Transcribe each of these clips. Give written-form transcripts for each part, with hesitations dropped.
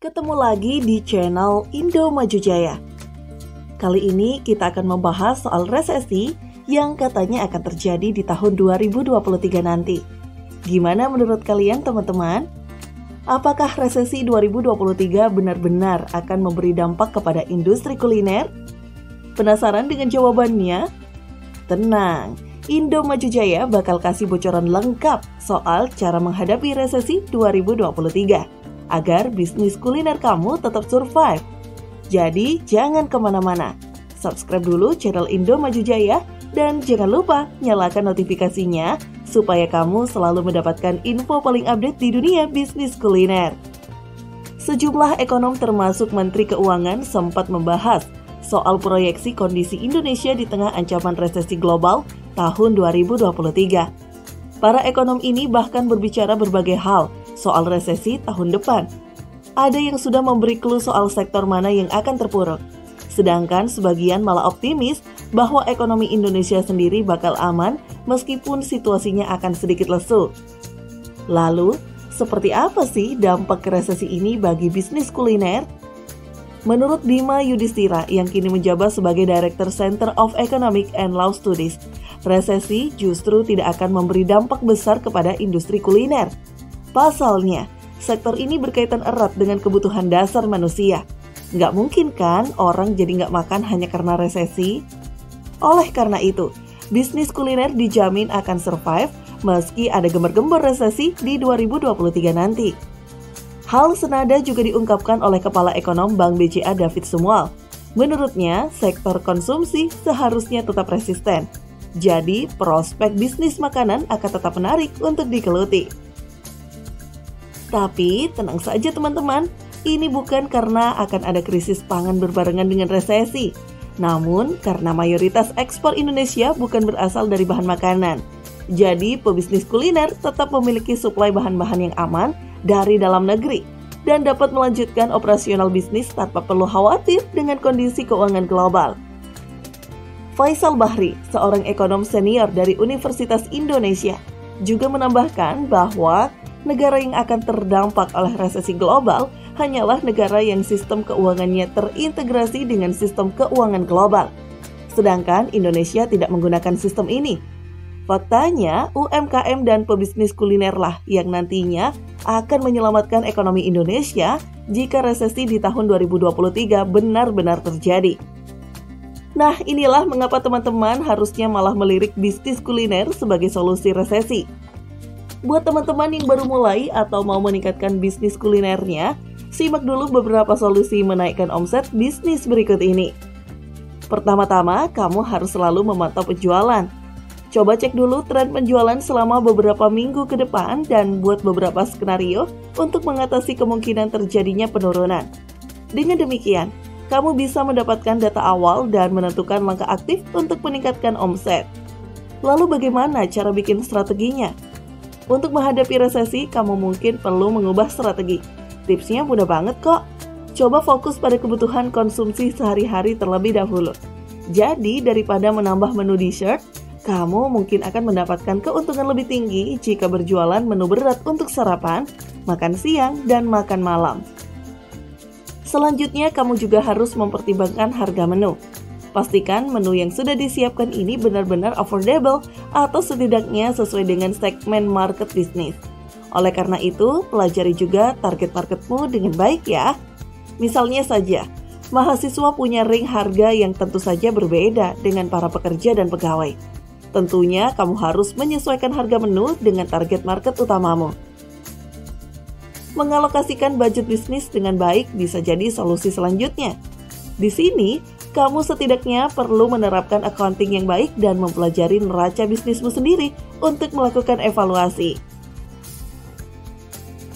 Ketemu lagi di channel Indo Maju Jaya. Kali ini kita akan membahas soal resesi yang katanya akan terjadi di tahun 2023 nanti. Gimana menurut kalian teman-teman? Apakah resesi 2023 benar-benar akan memberi dampak kepada industri kuliner? Penasaran dengan jawabannya? Tenang, Indo Maju Jaya bakal kasih bocoran lengkap soal cara menghadapi resesi 2023 agar bisnis kuliner kamu tetap survive. Jadi jangan kemana-mana, subscribe dulu channel Indo Maju Jaya dan jangan lupa nyalakan notifikasinya supaya kamu selalu mendapatkan info paling update di dunia bisnis kuliner. Sejumlah ekonom termasuk Menteri Keuangan sempat membahas soal proyeksi kondisi Indonesia di tengah ancaman resesi global tahun 2023. Para ekonom ini bahkan berbicara berbagai hal soal resesi tahun depan. Ada yang sudah memberi clue soal sektor mana yang akan terpuruk. Sedangkan sebagian malah optimis bahwa ekonomi Indonesia sendiri bakal aman meskipun situasinya akan sedikit lesu. Lalu, seperti apa sih dampak resesi ini bagi bisnis kuliner? Menurut Bima Yudhistira yang kini menjabat sebagai Director Center of Economic and Law Studies, resesi justru tidak akan memberi dampak besar kepada industri kuliner. Pasalnya, sektor ini berkaitan erat dengan kebutuhan dasar manusia. Nggak mungkin kan orang jadi nggak makan hanya karena resesi? Oleh karena itu, bisnis kuliner dijamin akan survive meski ada gembar-gembor resesi di 2023 nanti. Hal senada juga diungkapkan oleh Kepala Ekonom Bank BCA David Sumual. Menurutnya, sektor konsumsi seharusnya tetap resisten. Jadi, prospek bisnis makanan akan tetap menarik untuk digeluti. Tapi, tenang saja teman-teman, ini bukan karena akan ada krisis pangan berbarengan dengan resesi. Namun, karena mayoritas ekspor Indonesia bukan berasal dari bahan makanan. Jadi, pebisnis kuliner tetap memiliki suplai bahan-bahan yang aman dari dalam negeri dan dapat melanjutkan operasional bisnis tanpa perlu khawatir dengan kondisi keuangan global. Faisal Bahri, seorang ekonom senior dari Universitas Indonesia, juga menambahkan bahwa negara yang akan terdampak oleh resesi global hanyalah negara yang sistem keuangannya terintegrasi dengan sistem keuangan global. Sedangkan Indonesia tidak menggunakan sistem ini. Faktanya, UMKM dan pebisnis kuliner lah yang nantinya akan menyelamatkan ekonomi Indonesia jika resesi di tahun 2023 benar-benar terjadi. Nah, inilah mengapa teman-teman harusnya malah melirik bisnis kuliner sebagai solusi resesi. Buat teman-teman yang baru mulai atau mau meningkatkan bisnis kulinernya, simak dulu beberapa solusi menaikkan omset bisnis berikut ini. Pertama-tama, kamu harus selalu memantau penjualan. Coba cek dulu tren penjualan selama beberapa minggu ke depan dan buat beberapa skenario untuk mengatasi kemungkinan terjadinya penurunan. Dengan demikian, kamu bisa mendapatkan data awal dan menentukan langkah aktif untuk meningkatkan omset. Lalu bagaimana cara bikin strateginya? Untuk menghadapi resesi, kamu mungkin perlu mengubah strategi. Tipsnya mudah banget kok. Coba fokus pada kebutuhan konsumsi sehari-hari terlebih dahulu. Jadi, daripada menambah menu dessert, kamu mungkin akan mendapatkan keuntungan lebih tinggi jika berjualan menu berat untuk sarapan, makan siang, dan makan malam. Selanjutnya, kamu juga harus mempertimbangkan harga menu. Pastikan menu yang sudah disiapkan ini benar-benar affordable atau setidaknya sesuai dengan segmen market bisnis. Oleh karena itu, pelajari juga target marketmu dengan baik ya. Misalnya saja, mahasiswa punya range harga yang tentu saja berbeda dengan para pekerja dan pegawai. Tentunya kamu harus menyesuaikan harga menu dengan target market utamamu. Mengalokasikan budget bisnis dengan baik bisa jadi solusi selanjutnya. Di sini, kamu setidaknya perlu menerapkan accounting yang baik dan mempelajari neraca bisnismu sendiri untuk melakukan evaluasi.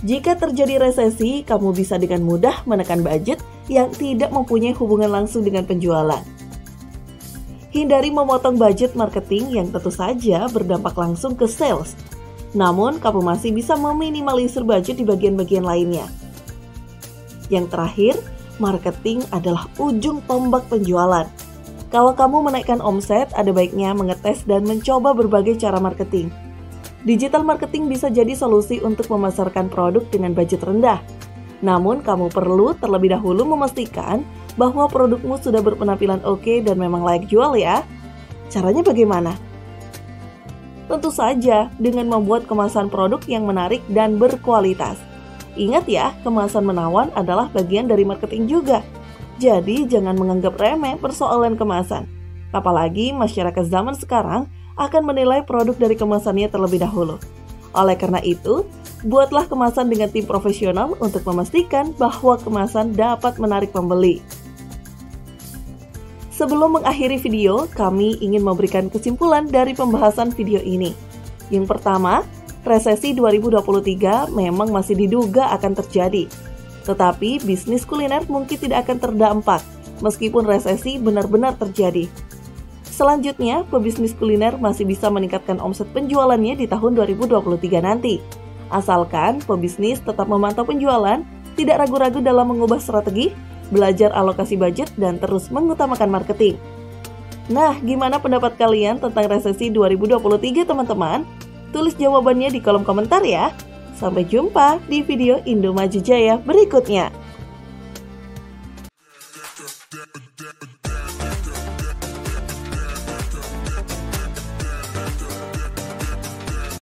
Jika terjadi resesi, kamu bisa dengan mudah menekan budget yang tidak mempunyai hubungan langsung dengan penjualan. Hindari memotong budget marketing yang tentu saja berdampak langsung ke sales. Namun, kamu masih bisa meminimalisir budget di bagian-bagian lainnya. Yang terakhir, marketing adalah ujung tombak penjualan. Kalau kamu menaikkan omset, ada baiknya mengetes dan mencoba berbagai cara marketing. Digital marketing bisa jadi solusi untuk memasarkan produk dengan budget rendah. Namun kamu perlu terlebih dahulu memastikan bahwa produkmu sudah berpenampilan oke dan memang layak jual ya. Caranya bagaimana? Tentu saja dengan membuat kemasan produk yang menarik dan berkualitas. Ingat ya, kemasan menawan adalah bagian dari marketing juga. Jadi jangan menganggap remeh persoalan kemasan. Apalagi masyarakat zaman sekarang akan menilai produk dari kemasannya terlebih dahulu. Oleh karena itu, buatlah kemasan dengan tim profesional untuk memastikan bahwa kemasan dapat menarik pembeli. Sebelum mengakhiri video, kami ingin memberikan kesimpulan dari pembahasan video ini. Yang pertama, resesi 2023 memang masih diduga akan terjadi. Tetapi bisnis kuliner mungkin tidak akan terdampak meskipun resesi benar-benar terjadi. Selanjutnya, pebisnis kuliner masih bisa meningkatkan omset penjualannya di tahun 2023 nanti. Asalkan pebisnis tetap memantau penjualan, tidak ragu-ragu dalam mengubah strategi, belajar alokasi budget, dan terus mengutamakan marketing. Nah, gimana pendapat kalian tentang resesi 2023 teman-teman? Tulis jawabannya di kolom komentar ya. Sampai jumpa di video Indo Maju Jaya berikutnya.